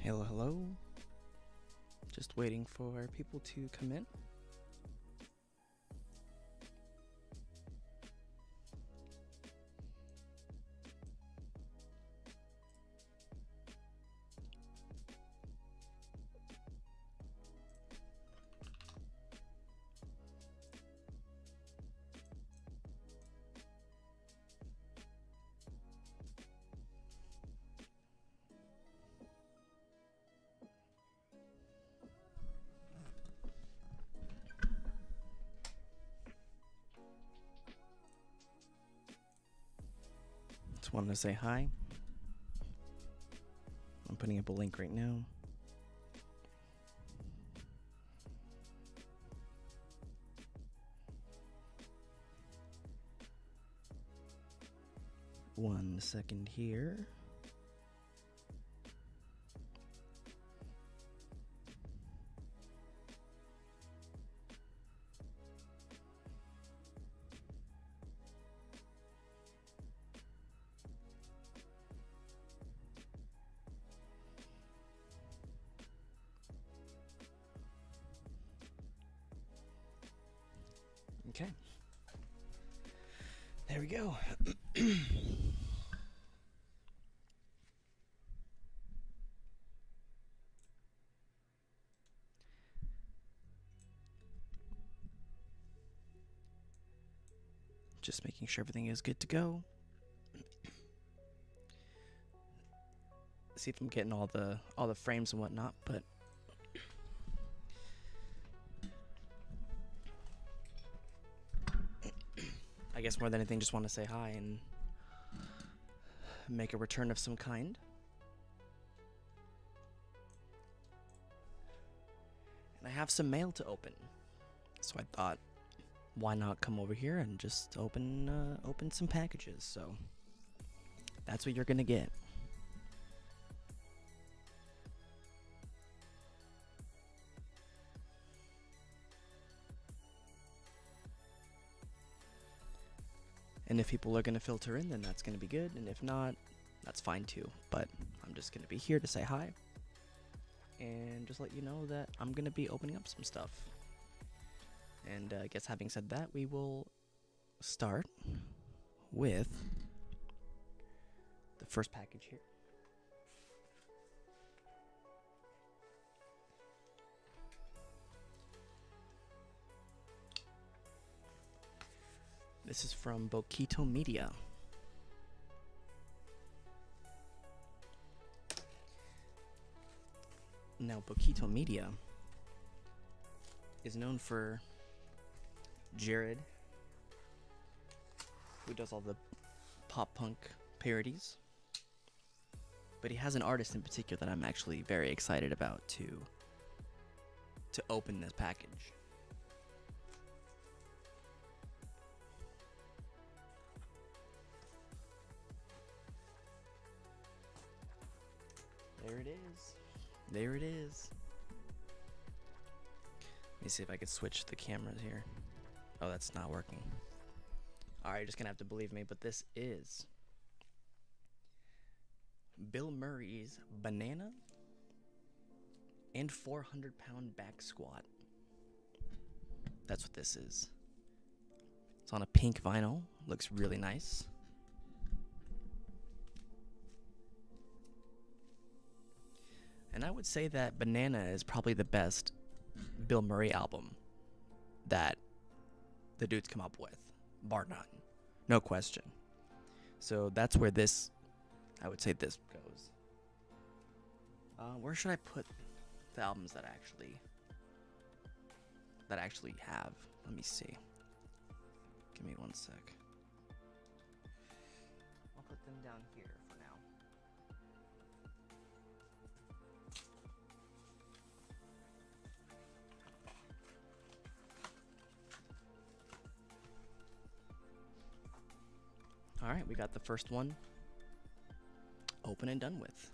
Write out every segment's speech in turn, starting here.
Hello, hello. Just waiting for people to come in. Just wanted to say hi. I'm putting up a link right now. One second here. Okay. There we go. Just making sure everything is good to go. See if I'm getting all the frames and whatnot, but I guess more than anything, just want to say hi and make a return of some kind. And I have some mail to open, so I thought, why not come over here and just open some packages? So that's what you're gonna get. And if people are gonna filter in, then that's gonna be good. And if not, that's fine too. But I'm just gonna be here to say hi and just let you know that I'm gonna be opening up some stuff. And I guess having said that, we will start with the first package here. This is from Boquito Media. Now, Boquito Media is known for Jared, who does all the pop punk parodies. But he has an artist in particular that I'm actually very excited about to open this package. There it is. There it is. Let me see if I can switch the cameras here. Oh, that's not working. Alright, you're just gonna have to believe me, but this is Bill Murray's Banana and 400-pound back squat. That's what this is. It's on a pink vinyl. Looks really nice. And I would say that Banana is probably the best Bill Murray album that the dude's come up with, bar none. No question. So that's where this, I would say this goes. Where should I put the albums that I actually have? Let me see. Give me one sec. I'll put them down here for now. Alright, we got the first one open and done with.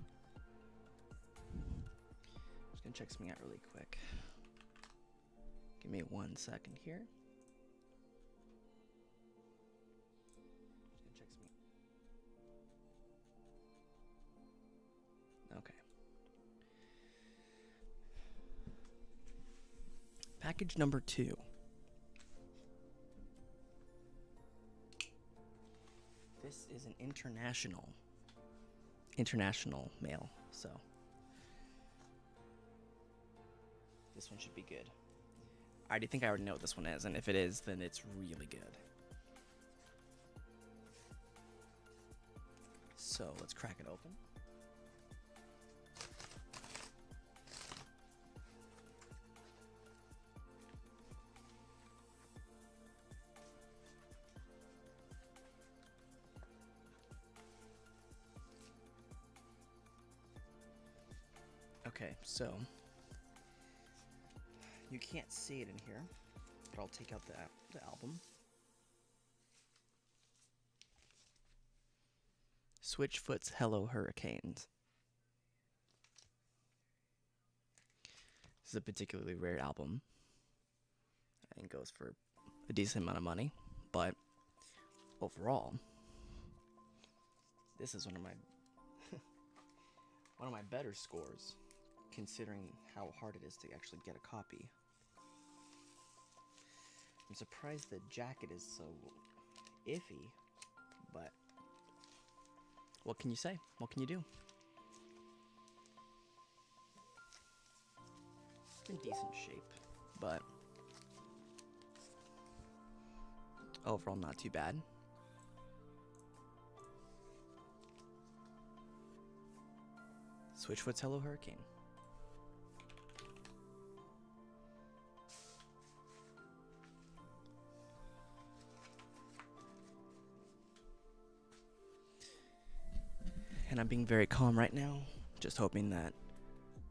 Just gonna check something out really quick. Give me 1 second here. Just gonna check something. Okay. Package number 2. This is an international mail, so this one should be good. I already think I already know what this one is, and if it is, then it's really good. So let's crack it open. Okay, so you can't see it in here, but I'll take out the album. Switchfoot's Hello Hurricanes. This is a particularly rare album. I think it goes for a decent amount of money, but overall, this is one of my one of my better scores, considering how hard it is to actually get a copy. I'm surprised the jacket is so iffy, but what can you say? What can you do? It's in decent shape, but overall not too bad. Switchfoot's Hello Hurricane. And I'm being very calm right now, just hoping that,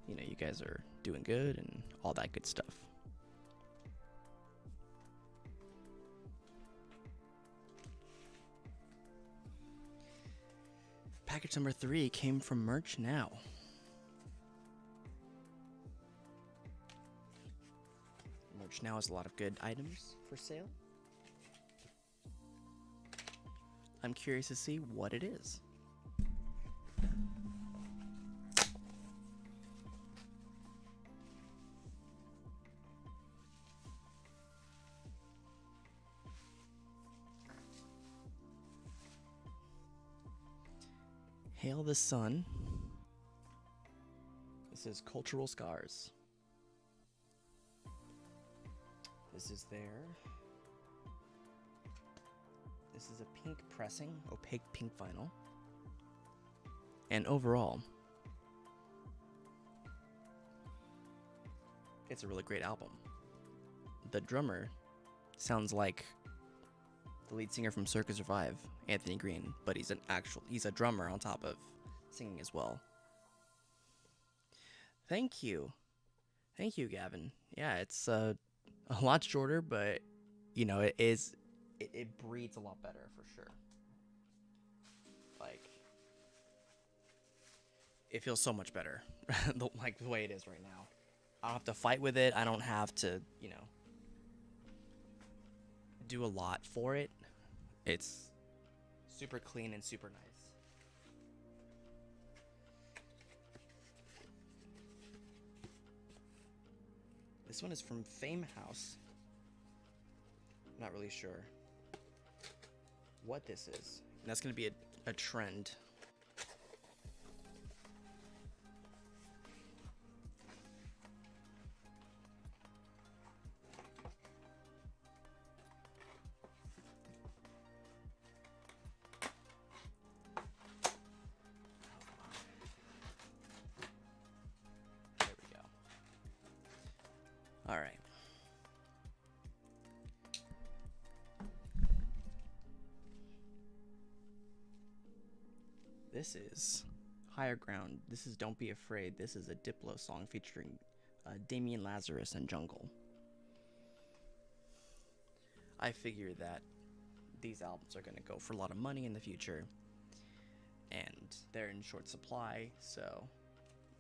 you know, you guys are doing good and all that good stuff. Package number 3 came from Merch Now. Merch Now has a lot of good items for sale. I'm curious to see what it is. Hail the Sun. This is Cultural Scars. This is there. This is a pink pressing, opaque pink vinyl. And overall, it's a really great album. The drummer sounds like the lead singer from Circus Survive, Anthony Green, but he's a drummer on top of singing as well. Thank you, Gavin. Yeah, it's a lot shorter, but you know it breathes a lot better for sure. Like, it feels so much better, like the way it is right now. I don't have to fight with it. I don't have to, you know, do a lot for it. It's super clean and super nice. This one is from Fame House. I'm not really sure what this is. And that's going to be a trend. All right. This is Higher Ground. This is Don't Be Afraid. This is a Diplo song featuring Damian Lazarus and Jungle. I figure that these albums are going to go for a lot of money in the future, and they're in short supply, so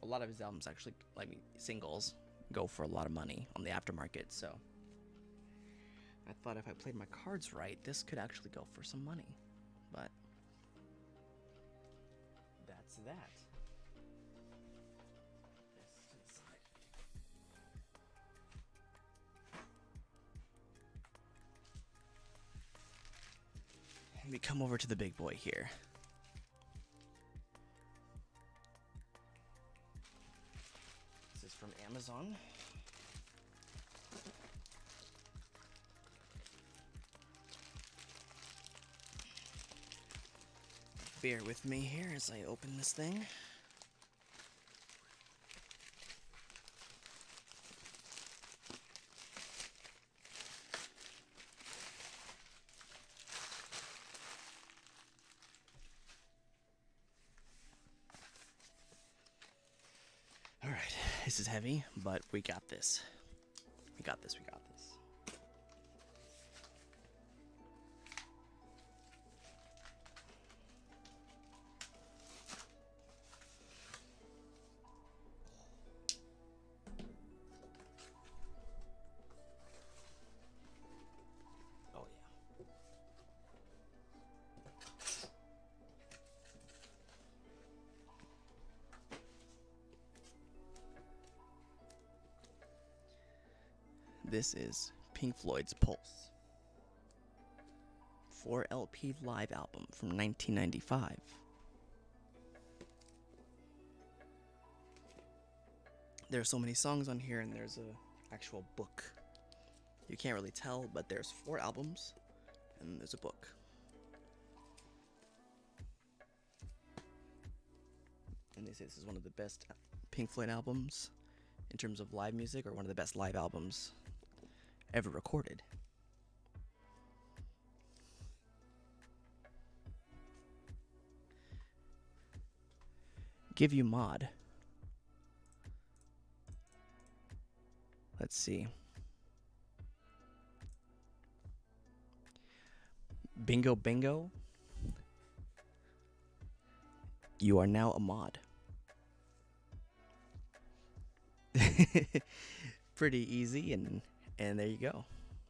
a lot of his albums actually, like singles, go for a lot of money on the aftermarket. So I thought if I played my cards right, this could actually go for some money, but that's that. This to the side. come over to the big boy here. This is from Amazon. Bear with me here as I open this thing. All right, this is heavy, but we got this. We got this. Oh yeah. This is Pink Floyd's Pulse. 4-LP live album from 1995. There are so many songs on here, and there's a actual book. You can't really tell, but there's 4 albums, and there's a book. And they say this is one of the best Pink Floyd albums in terms of live music, or one of the best live albums ever recorded. Give You Mod. Let's see. Bingo Bingo. You are now a mod. Pretty easy, and there you go.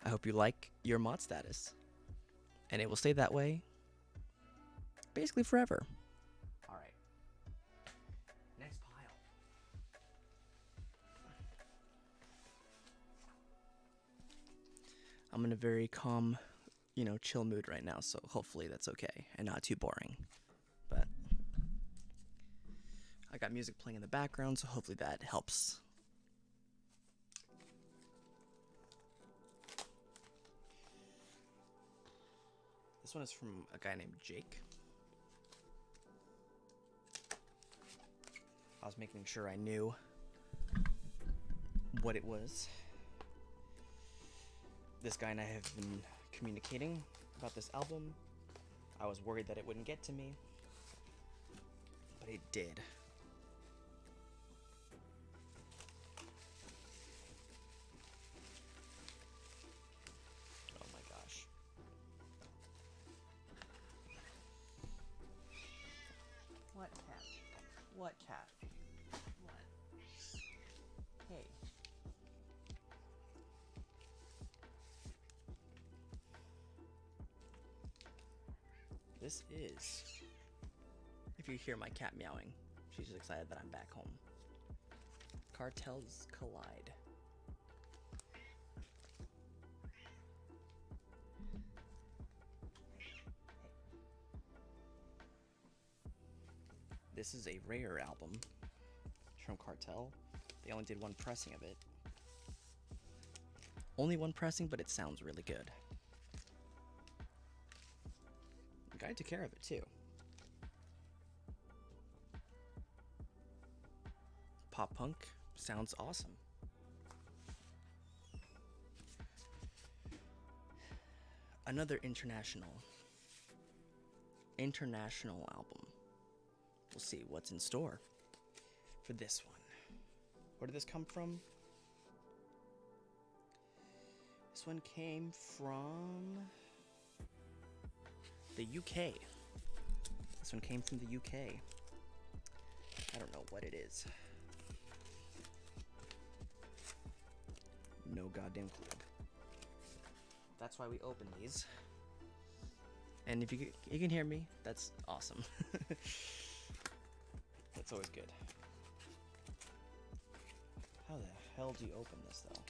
I hope you like your mod status. And it will stay that way basically forever. Alright. Next pile. I'm in a very calm, chill mood right now, so hopefully that's okay and not too boring. But I got music playing in the background, so hopefully that helps. This one is from a guy named Jake. I was making sure I knew what it was. This guy and I have been communicating about this album. I was worried that it wouldn't get to me, but it did. Oh my gosh. What cat? What cat? What? Hey. This is, if you hear my cat meowing, she's just excited that I'm back home. Cartels Collide. This is a rare album from Cartel. They only did one pressing of it. Only one pressing, but it sounds really good. The guy took care of it too. Pop punk sounds awesome. Another international album. We'll see what's in store for this one. Where did this come from? This one came from the UK. This one came from the UK. I don't know what it is. No goddamn clue. That's why we open these. And if you can hear me, that's awesome. That's always good. How the hell do you open this, though?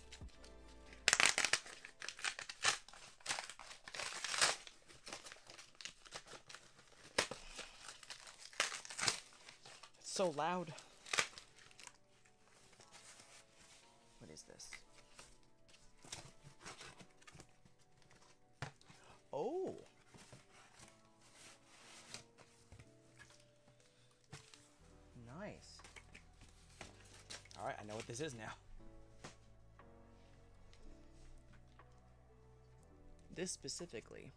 so loud. What is this? Oh. Nice. Alright, I know what this is now. This specifically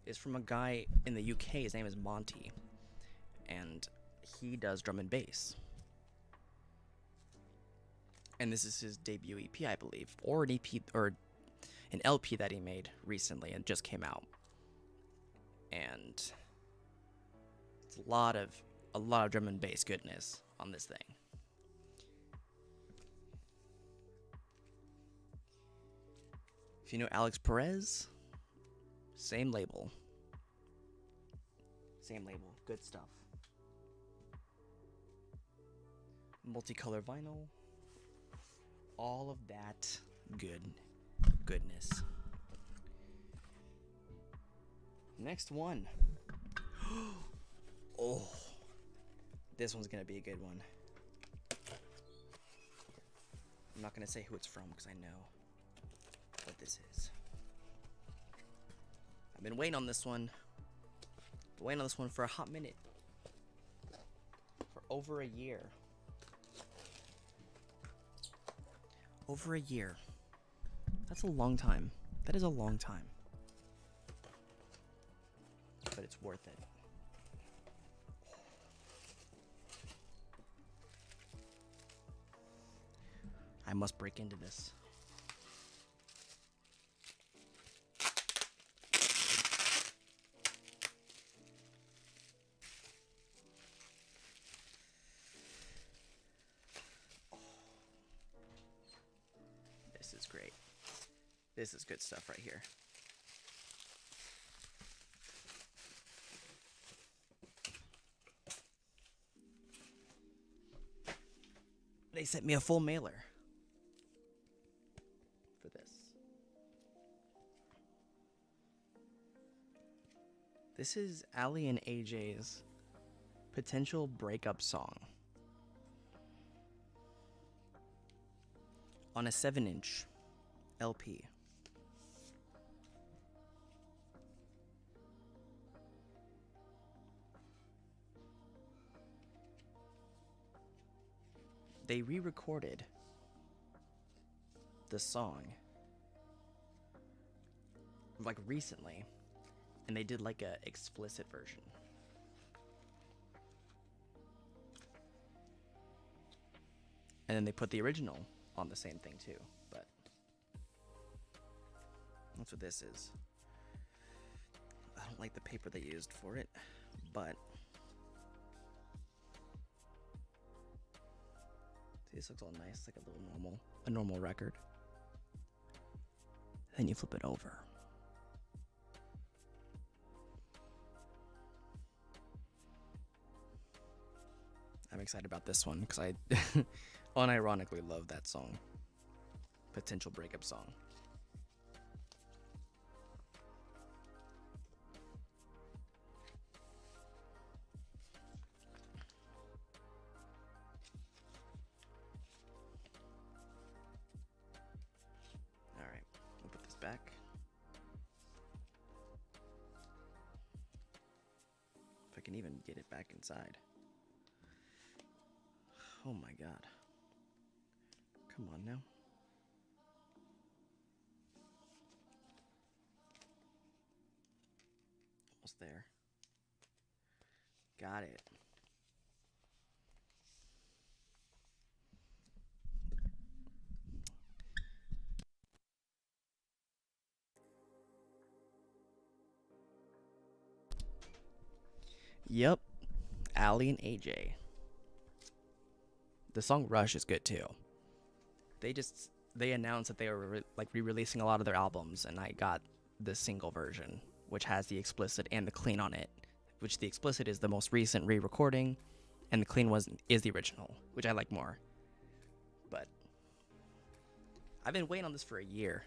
is from a guy in the UK. His name is Monty. And he does drum and bass. And this is his debut EP, I believe. Or an EP, or an LP that he made recently and just came out. And it's a lot of drum and bass goodness on this thing. If you know Alex Perez, same label. Same label, good stuff. Multicolor vinyl, all of that goodness. Next one. Oh, this one's gonna be a good one. I'm not gonna say who it's from because I know what this is. I've been waiting on this one. For a hot minute. For over a year. Over a year. That's a long time. That is a long time. But it's worth it. I must break into this. This is great. This is good stuff right here. They sent me a full mailer for this. This is Ali and AJ's potential breakup song on a 7-inch LP. They re-recorded the song like recently, and they did like a explicit version. And then they put the original on the same thing too, but that's what this is. I don't like the paper they used for it, but see, this looks all nice, like a normal record. Then you flip it over. I'm excited about this one because I unironically love that song. Potential breakup song. Alright, we'll put this back. If I can even get it back inside. Oh my god. Come on now. Almost there. Got it. Yep. Ali and AJ. The song Rush is good too. They announced that they were re-releasing a lot of their albums, and I got the single version, which has the explicit and the clean on it. Which the explicit is the most recent re-recording, and the clean is the original, which I like more. But I've been waiting on this for a year.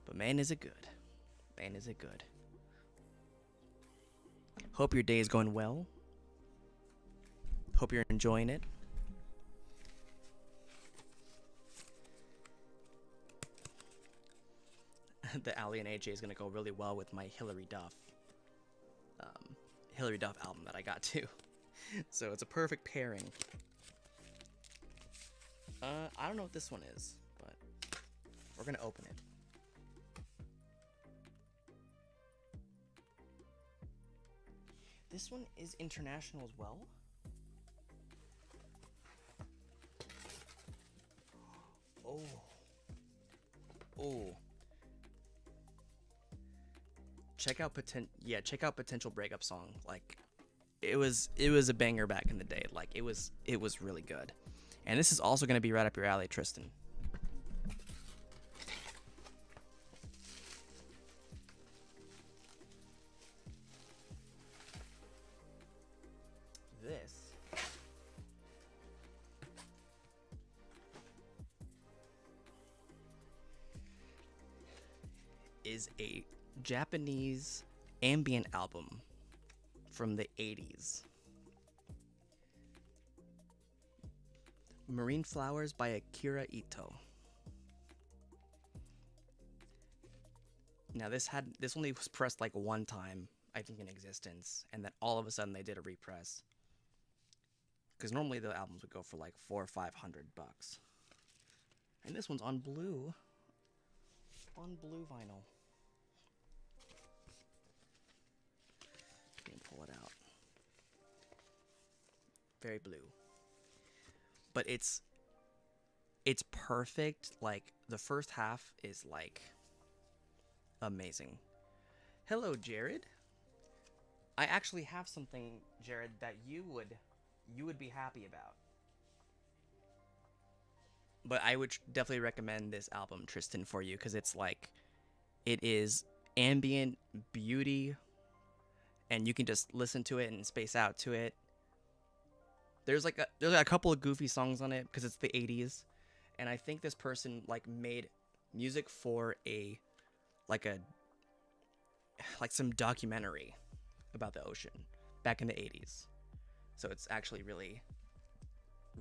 But man, is it good. Man, is it good. Hope your day is going well. Hope you're enjoying it. The Ally and AJ is gonna go really well with my Hilary Duff album that I got too. So it's a perfect pairing. I don't know what this one is, but we're gonna open it. This one is international as well. Oh. Check out Potential Breakup Song. Like, it was a banger back in the day. Like, it was really good. And this is also gonna be right up your alley, Tristan. This is a Japanese ambient album from the 80s. Marine Flowers by Akira Ito. Now this only was pressed like one time, I think, in existence, and then all of a sudden they did a repress. Because normally the albums would go for like $400 or $500. And this one's on blue. On blue vinyl. Let me pull it out. Very blue. But it's perfect. Like, the first half is like amazing. Hello, Jared. I actually have something, Jared, that you would be happy about. But I would definitely recommend this album, Tristan, for you, because it's like, it is ambient beauty, and you can just listen to it and space out to it. There's a couple of goofy songs on it because it's the 80s, and I think this person like made music for some documentary about the ocean back in the 80s. So it's actually really,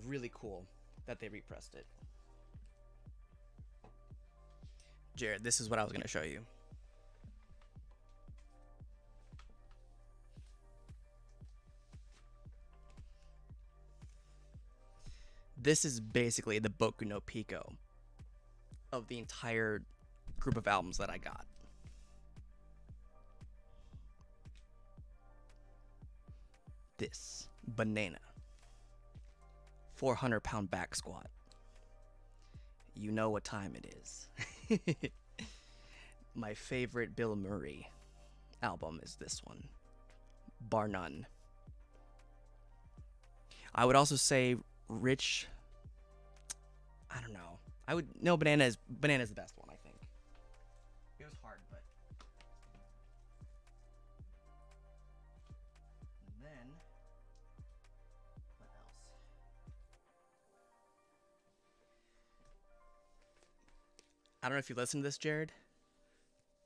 really cool that they repressed it. Jared, this is what I was going to show you. This is basically the Boku no Pico of the entire group of albums that I got. This, Banana. 400-pound back squat. You know what time it is. My favorite Bill Murray album is this one, bar none. I would also say Rich. I don't know. Banana's the best one, I think. It was hard, but. And then, what else? I don't know if you listened to this, Jared,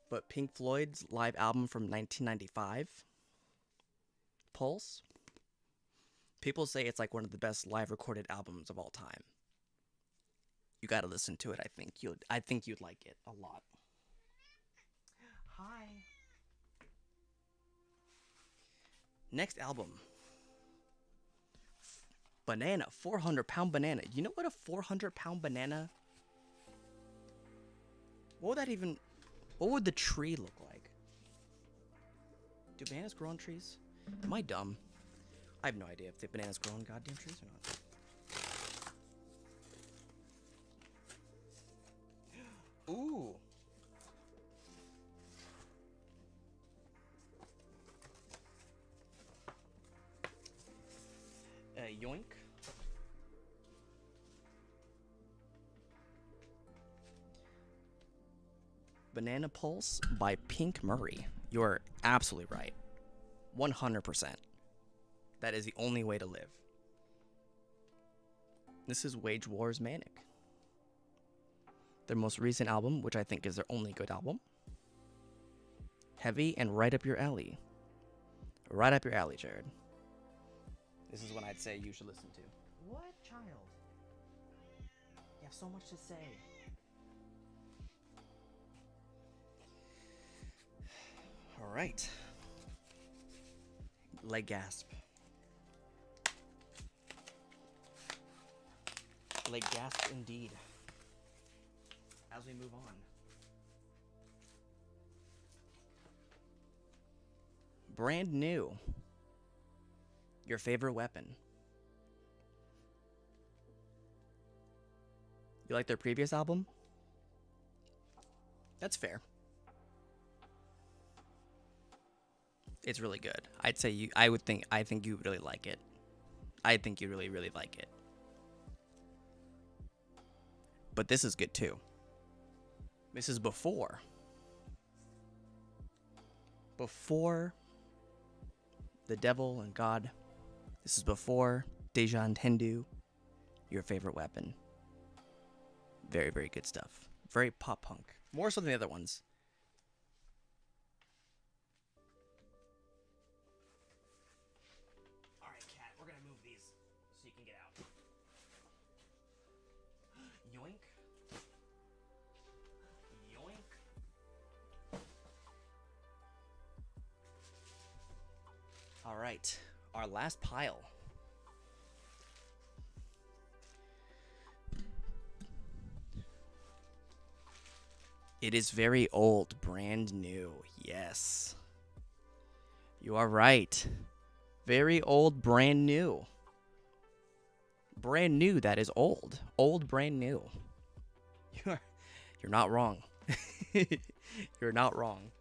but Pink Floyd's live album from 1995, Pulse. People say it's like one of the best live recorded albums of all time. You gotta listen to it. I think you'd like it a lot. Hi. Next album. Banana. 400-pound banana. You know what a 400-pound banana? What would the tree look like? Do bananas grow on trees? Am I dumb? I have no idea if the bananas grow on goddamn trees or not. Ooh. Yoink. Banana Pulse by Pink Murray. You're absolutely right. 100%. That is the only way to live. This is Wage War's Manic. Their most recent album, which I think is their only good album. Heavy and right up your alley. Right up your alley, Jared. This is one I'd say you should listen to. What, child? You have so much to say. All right. Leg gasp. Leg gasp indeed. As we move on. Brand new. Your favorite weapon. You like their previous album? That's fair. It's really good. I think you really like it. I think you really, really like it. But this is good too. This is before the devil and God. This is before Deja Entendu, your favorite weapon. Very, very good stuff. Very pop punk. More so than the other ones. Alright, cat, we're gonna move these so you can get out. Yoink. Yoink. Alright, our last pile. It is very old, brand new. Yes. You are right. Very old, brand new. Brand new, that is old. Old, brand new. You're not wrong. You're not wrong.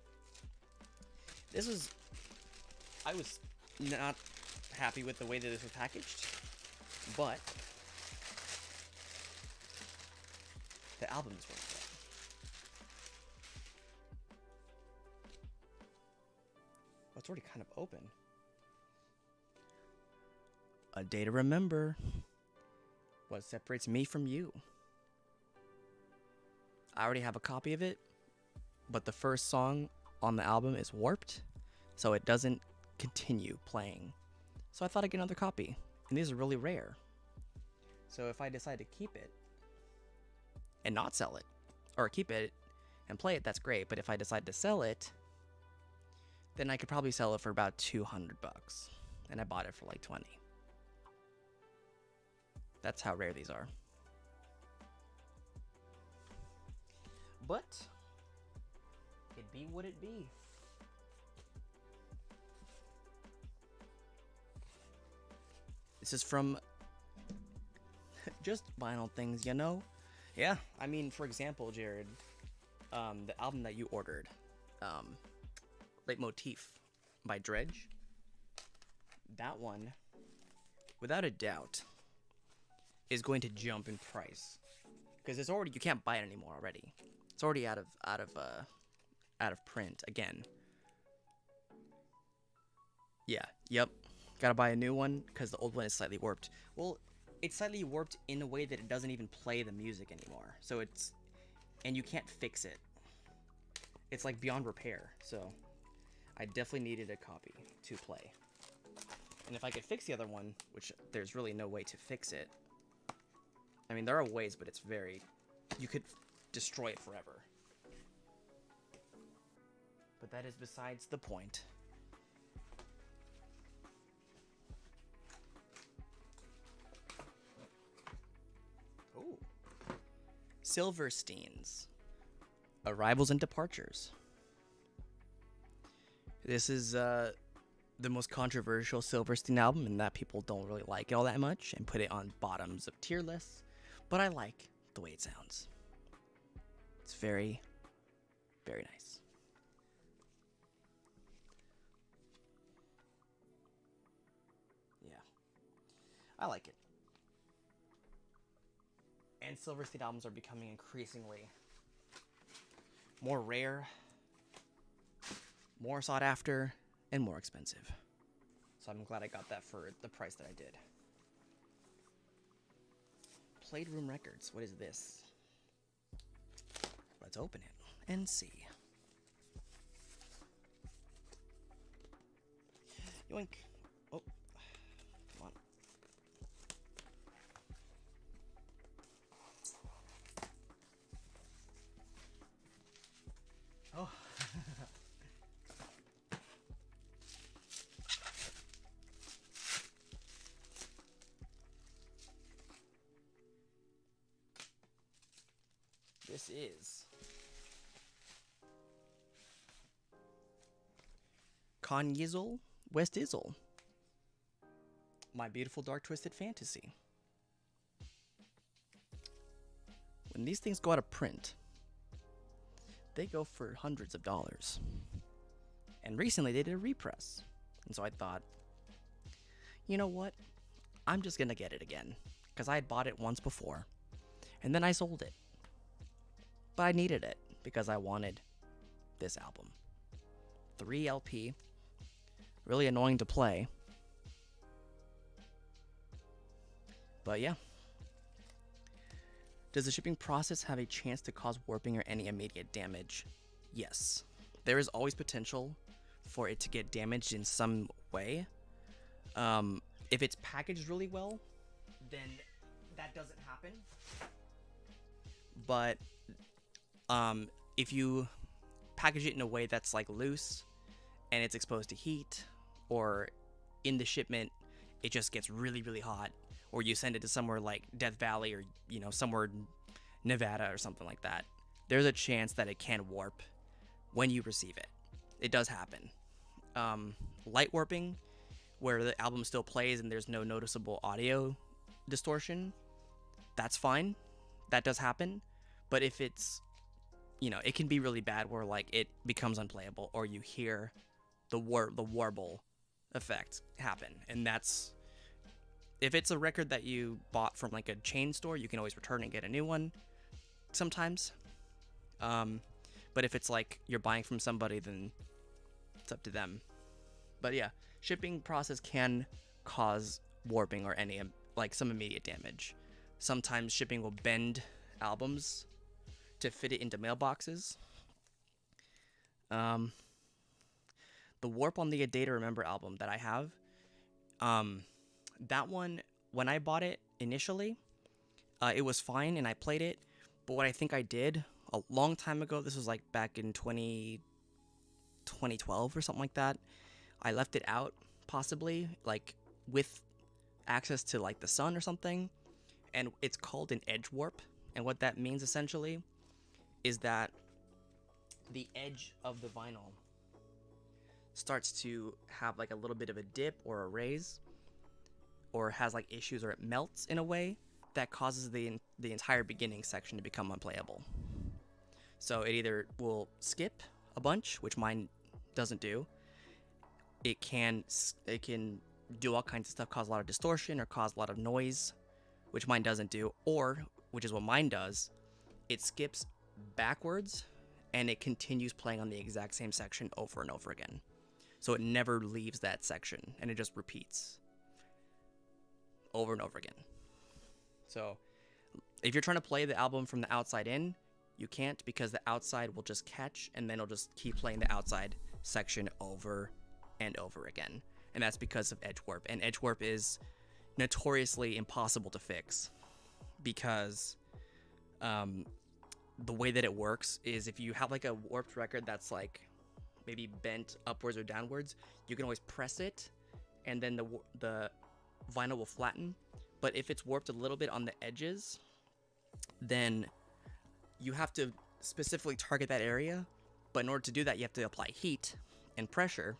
I was not happy with the way that this was packaged, but the album is worth it. Oh, it's already kind of open. A Day to Remember. What separates me from you. I already have a copy of it, but the first song on the album is warped, so it doesn't continue playing. So I thought I'd get another copy, and these are really rare. So if I decide to keep it and not sell it, or keep it and play it, that's great, but if I decide to sell it, then I could probably sell it for about $200, and I bought it for like 20. That's how rare these are. But it be what it be. This is from just vinyl things, you know? Yeah, I mean, for example, Jared, the album that you ordered, Leitmotif by Dredge, that one, without a doubt, is going to jump in price. Because it's already, you can't buy it anymore already. It's already out of print again. Yeah, yep. Gotta buy a new one because the old one is slightly warped. Well, it's slightly warped in a way that it doesn't even play the music anymore. So and you can't fix it. It's like beyond repair. So I definitely needed a copy to play. And if I could fix the other one, which there's really no way to fix it. I mean, there are ways, but it's you could destroy it forever. But that is besides the point. Ooh. Silversteins. Arrivals and Departures. This is the most controversial Silverstein album in that people don't really like it all that much and put it on bottoms of tier lists. But I like the way it sounds. It's very, very nice. Yeah. I like it. And Silverstein albums are becoming increasingly more rare, more sought after, and more expensive. So I'm glad I got that for the price that I did. Playroom Records. What is this? Let's open it and see. Yoink. Oh, come on. This is Con Yizzle West Izzle, My Beautiful Dark Twisted Fantasy. When these things go out of print, they go for hundreds of dollars. And recently they did a repress. And so I thought, you know what? I'm just gonna get it again. Because I had bought it once before. And then I sold it. But I needed it because I wanted this album. 3 LP. Really annoying to play. But yeah. Does the shipping process have a chance to cause warping or any immediate damage? Yes. There is always potential for it to get damaged in some way. If it's packaged really well, then that doesn't happen. But if you package it in a way that's like loose and it's exposed to heat, or in the shipment it just gets really, really hot, or you send it to somewhere like Death Valley or, you know, somewhere in Nevada or something like that, there's a chance that it can warp when you receive it. It does happen. Light warping, where the album still plays and there's no noticeable audio distortion, that's fine. That does happen. But if it's, you know, it can be really bad where like it becomes unplayable, or you hear the warble effect happen. And that's, if it's a record that you bought from like a chain store, you can always return and get a new one sometimes. But if it's like you're buying from somebody, then it's up to them. But yeah, shipping process can cause warping or any like some immediate damage. Sometimes shipping will bend albums to fit it into mailboxes. The warp on the A Day to Remember album that I have, that one, when I bought it initially, it was fine and I played it. But what I think I did a long time ago, this was like back in 2012 or something like that, I left it out, possibly, like with access to like the sun or something, and it's called an edge warp. And what that means essentially is that the edge of the vinyl starts to have like a little bit of a dip or a raise, or has like issues, or it melts in a way that causes the entire beginning section to become unplayable. So it either will skip a bunch, which mine doesn't do. It can do all kinds of stuff, cause a lot of distortion or cause a lot of noise, which mine doesn't do. Or, which is what mine does, it skips backwards and it continues playing on the exact same section over and over again. So it never leaves that section and it just repeats over and over again. So if you're trying to play the album from the outside in, you can't, because the outside will just catch and then it'll just keep playing the outside section over and over again. And that's because of edge warp. And edge warp is notoriously impossible to fix, because the way that it works is if you have like a warped record that's like maybe bent upwards or downwards, you can always press it and then the vinyl will flatten. But if it's warped a little bit on the edges, then you have to specifically target that area. But in order to do that, you have to apply heat and pressure.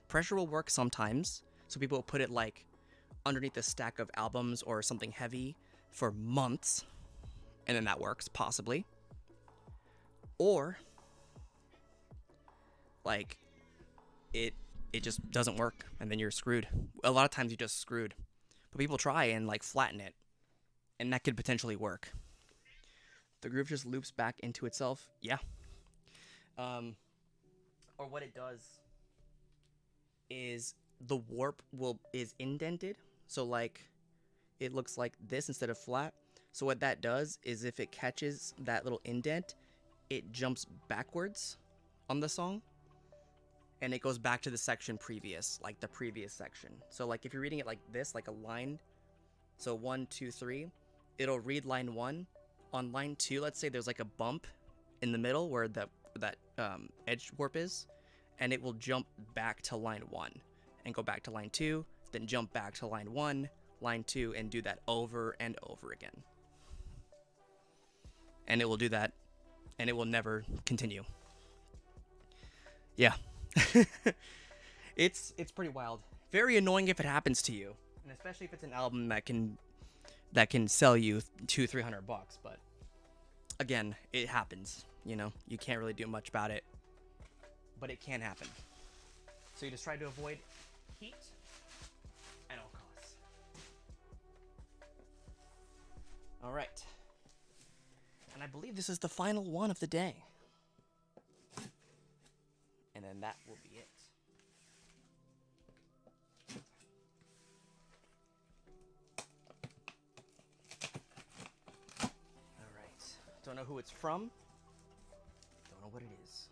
Pressure will work sometimes, so people will put it like underneath a stack of albums or something heavy for months, and then that works, possibly. Or like it just doesn't work, and then you're screwed. A lot of times you're just screwed. But people try and like flatten it, and that could potentially work. The groove just loops back into itself. Yeah. Or what it does is the warp is indented, so like it looks like this instead of flat. So what that does is if it catches that little indent, it jumps backwards on the song and it goes back to the section previous, like the previous section. So like if you're reading it like this, like a line, so 1, 2, 3, it'll read line 1. On line 2, let's say there's like a bump in the middle where that edge warp is, and it will jump back to line 1 and go back to line 2, then jump back to line 1, line 2, and do that over and over again. And it will do that and it will never continue. Yeah. It's pretty wild. Very annoying if it happens to you, and especially if it's an album that can sell you $200-300. But again, it happens. You know, you can't really do much about it, but it can happen. So you just try to avoid heat at all costs. All right, and I believe this is the final one of the day, and then that will be it. Don't know who it's from. Don't know what it is.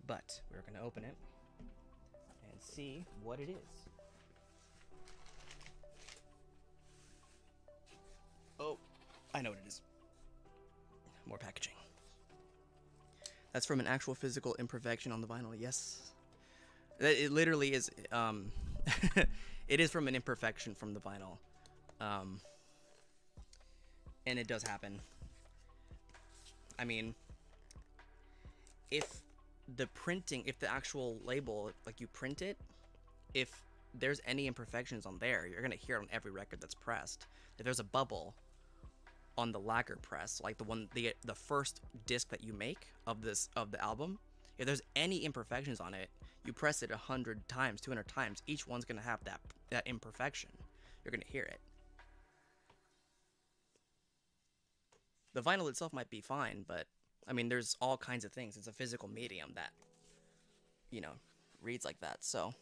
But we're going to open it and see what it is. Oh, I know what it is. More packaging. That's from an actual physical imperfection on the vinyl. Yes. It literally is. It is from an imperfection from the vinyl. And it does happen. I mean, if the actual label, like you print it, if there's any imperfections on there, you're gonna hear it on every record that's pressed. If there's a bubble on the lacquer press, like the first disc that you make of the album, if there's any imperfections on it, you press it 100 times, 200 times, each one's gonna have that imperfection. You're gonna hear it. The vinyl itself might be fine, but I mean, there's all kinds of things. It's a physical medium that, you know, reads like that. So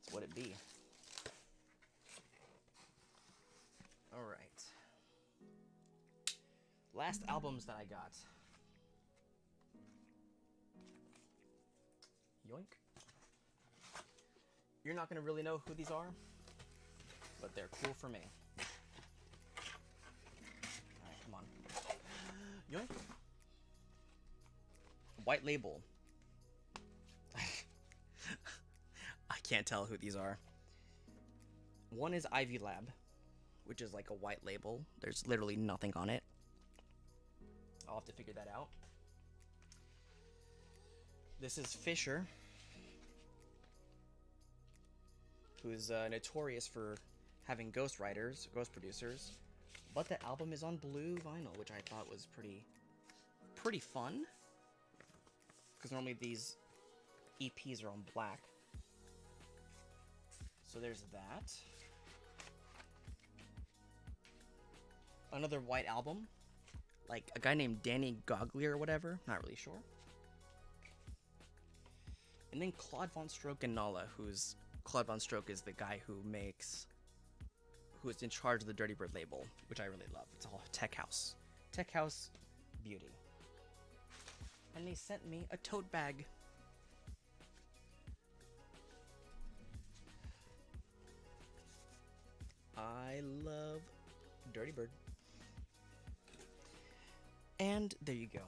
it's what it be. All right. Last albums that I got. Yoink. You're not gonna really know who these are, but they're cool for me. Yoink. White label. I can't tell who these are. One is Ivy Lab, which is like a white label. There's literally nothing on it. I'll have to figure that out. This is Fisher, who's notorious for having ghostwriters, ghost producers. But the album is on blue vinyl, which I thought was pretty fun. Because normally these EPs are on black. So there's that. Another white album. Like a guy named Danny Gogli or whatever. Not really sure. And then Claude Von Stroke and Nala, Claude Von Stroke is the guy who is in charge of the Dirty Bird label, which I really love. It's all tech house beauty. And they sent me a tote bag. I love Dirty Bird. And there you go.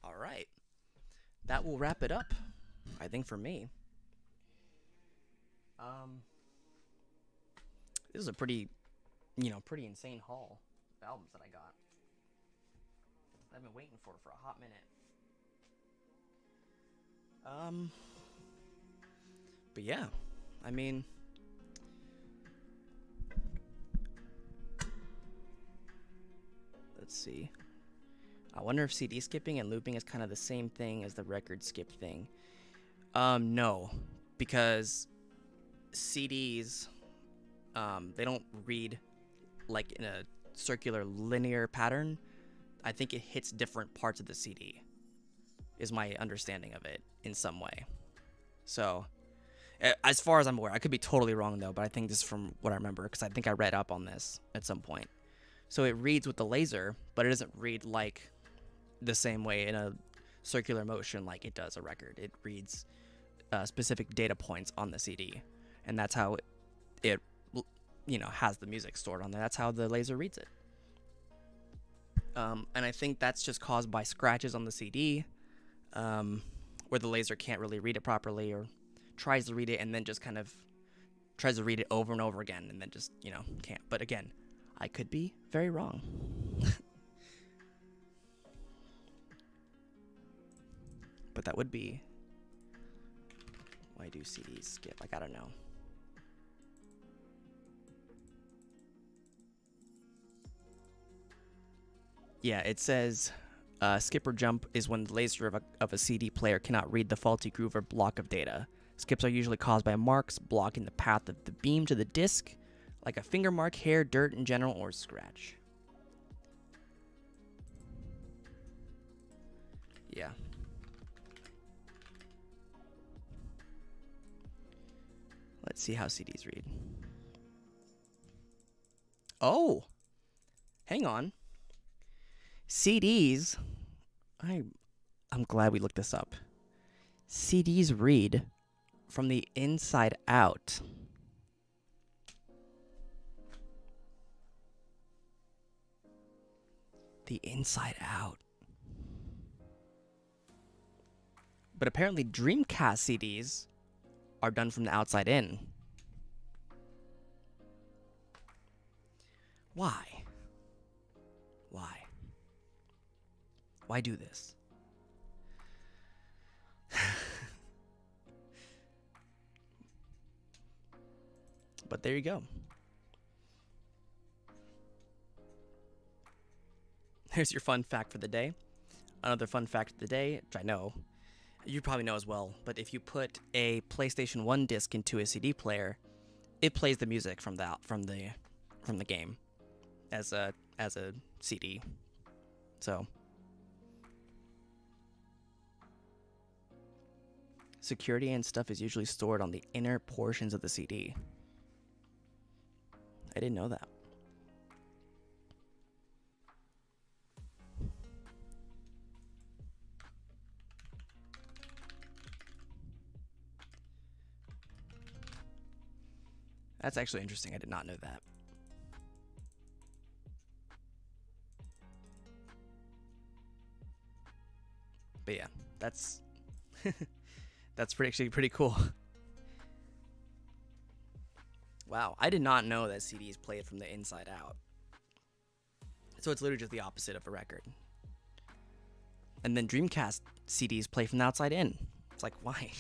Alright. That will wrap it up, I think, for me. This is a pretty insane haul of albums that I got. I've been waiting for a hot minute. But yeah, I mean, let's see. I wonder if CD skipping and looping is kind of the same thing as the record skip thing. No, because CDs, they don't read like in a circular linear pattern. I think it hits different parts of the CD, is my understanding of it in some way. So, as far as I'm aware, I could be totally wrong though, but I think this is from what I remember, because I think I read up on this at some point. So it reads with the laser, but it doesn't read like the same way in a circular motion like it does a record. It reads specific data points on the CD, and that's how it has the music stored on there. That's how the laser reads it. And I think that's just caused by scratches on the CD, where the laser can't really read it properly, or tries to read it and then just kind of tries to read it over and over again and then just, can't. But again, I could be very wrong. But that would be... Why do CDs skip? I gotta know. Yeah, it says skip or jump is when the laser of a CD player cannot read the faulty groove or block of data. Skips are usually caused by marks blocking the path of the beam to the disc, like a finger mark, hair, dirt in general, or scratch. Yeah. Let's see how CDs read. Oh! Hang on. CDs... I'm glad we looked this up. CDs read from the inside out. The inside out. But apparently Dreamcast CDs are done from the outside in. Why? Why? Why do this? But there you go. Here's your fun fact for the day. Another fun fact of the day, which I know you probably know as well, but if you put a PlayStation 1 disc into a CD player, it plays the music from the game as a CD. So security and stuff is usually stored on the inner portions of the CD. I didn't know that. That's actually interesting. I did not know that. But yeah, that's that's actually pretty cool. Wow, I did not know that CDs played from the inside out. So it's literally just the opposite of a record. And then Dreamcast CDs play from the outside in. It's like, why?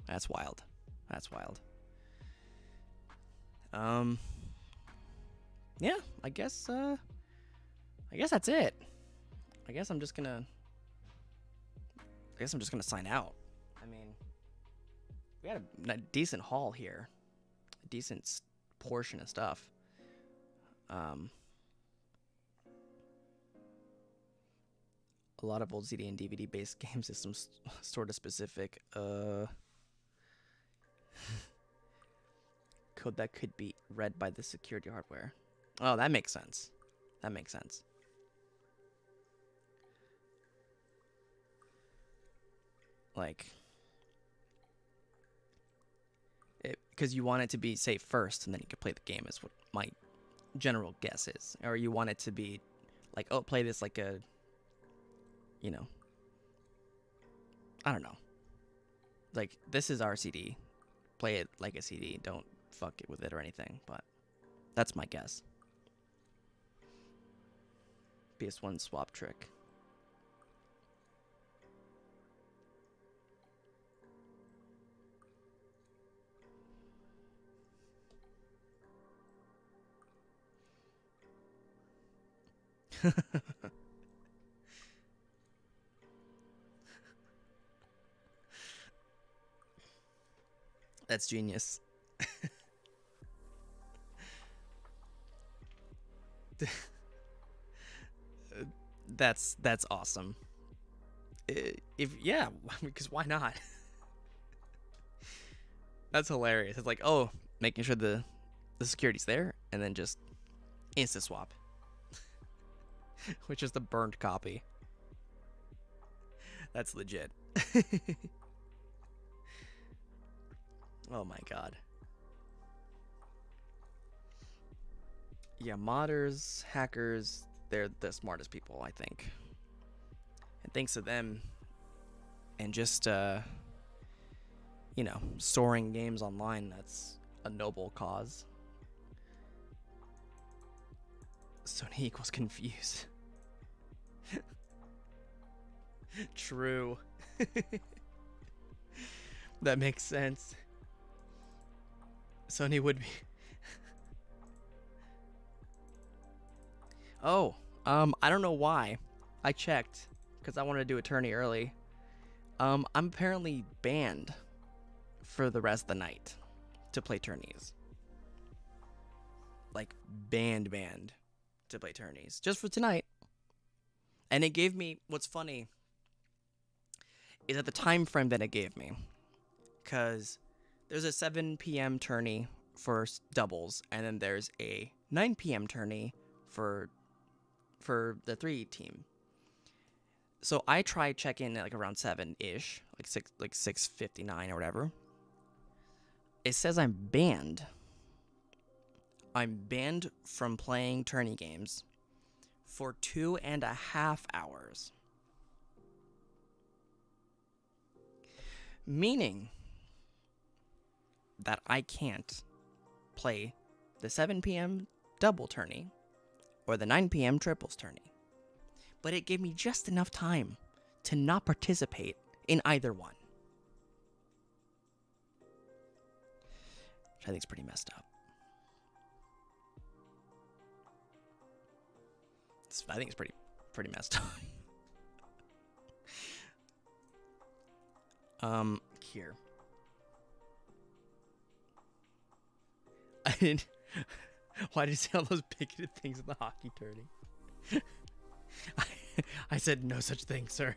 That's wild. That's wild. Yeah, I guess that's it. I guess I'm just gonna sign out. I mean, we had a decent haul here. A decent portion of stuff. A lot of old CD and DVD based game systems sort of specific code that could be read by the security hardware. Oh, that makes sense. That makes sense. Like, because you want it to be safe first, and then you can play the game, is what my general guess is. Or you want it to be like, oh, play this like a, I don't know. Like, this is our CD. Play it like a CD. Don't fuck it with it or anything. But that's my guess. PS1 swap trick. That's genius. That's awesome. Because why not? That's hilarious. It's like, oh, making sure the security's there, and then just insta swap, which is the burned copy. That's legit. Oh my god. Yeah, modders, hackers, they're the smartest people, I think. And thanks to them and just you know, soaring games online, that's a noble cause. Sony equals confused. True. That makes sense. Sony would be. Oh, I don't know why. I checked because I wanted to do a tourney early. I'm apparently banned for the rest of the night to play tourneys. Like banned to play tourneys just for tonight. And it gave me, what's funny is at the time frame that it gave me, because there's a 7 p.m. tourney for doubles, and then there's a 9 p.m. tourney for the 3 team. So I tried checking at like around 7-ish, like 6:59 or whatever. It says I'm banned. I'm banned from playing tourney games for 2.5 hours. Meaning that I can't play the 7 p.m. double tourney or the 9 p.m. triples tourney. But it gave me just enough time to not participate in either one. Which I think is pretty messed up. I think it's pretty messed up. Here. I didn't. Why did you say all those bigoted things in the hockey tourney? I said no such thing, sir.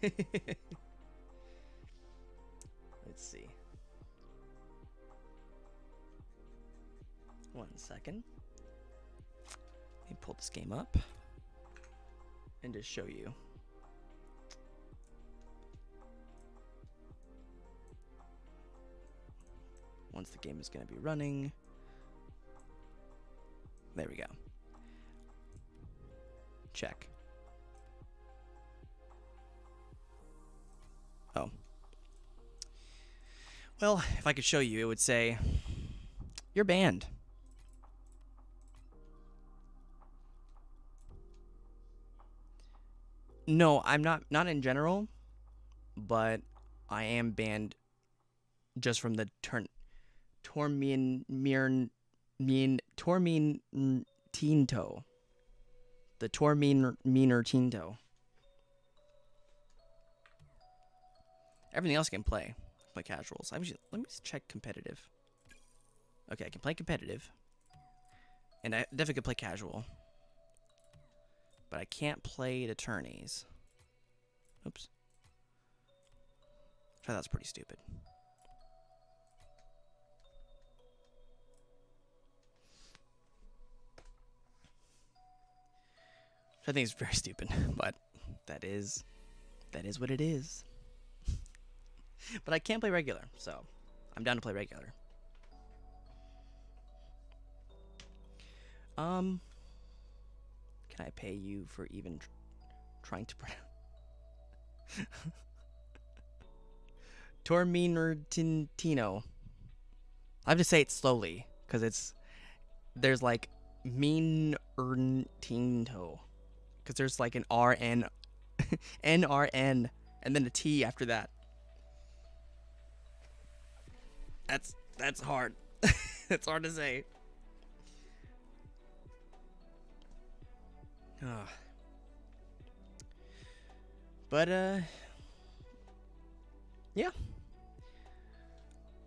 Let's see. 1 second. Let me pull this game up and just show you. Once the game is going to be running. There we go. Check. Oh. Well, if I could show you, it would say, you're banned. No, I'm not in general, but I am banned just from the Tormintino. The Tormintino. Everything else I can play. Play casuals. Let me just check competitive. Okay, I can play competitive. And I definitely can play casual. But I can't play the tourneys. Oops. I thought that was pretty stupid. I think it's very stupid, but that is what it is. But I can't play regular, so I'm down to play regular. Can I pay you for even trying to pronounce Tormintino? I have to say it slowly because there's like Mean-er-tinto. Because there's like an RN, NRN, and then a T after that. That's hard. That's hard to say. But yeah.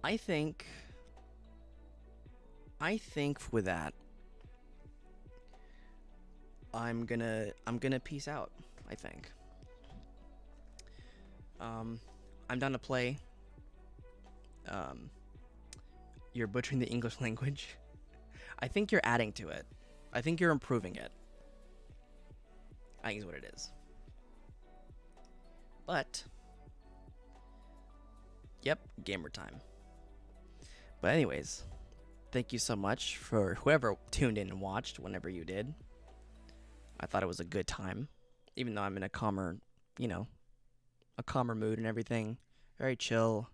I think with that, I'm gonna peace out, I think. I'm down to play. You're butchering the English language. I think you're adding to it. I think you're improving it. I think is what it is. But, yep, gamer time. But anyways, thank you so much for whoever tuned in and watched whenever you did. I thought it was a good time, even though I'm in a calmer, a calmer mood and everything. Very chill,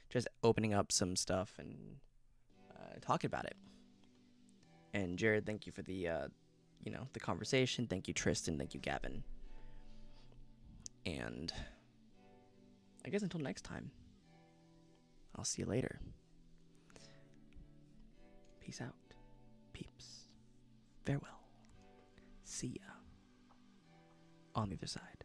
just opening up some stuff and talking about it. And Jared, thank you for the conversation. Thank you, Tristan. Thank you, Gavin. And I guess until next time, I'll see you later. Peace out, peeps. Farewell. See ya on the other side.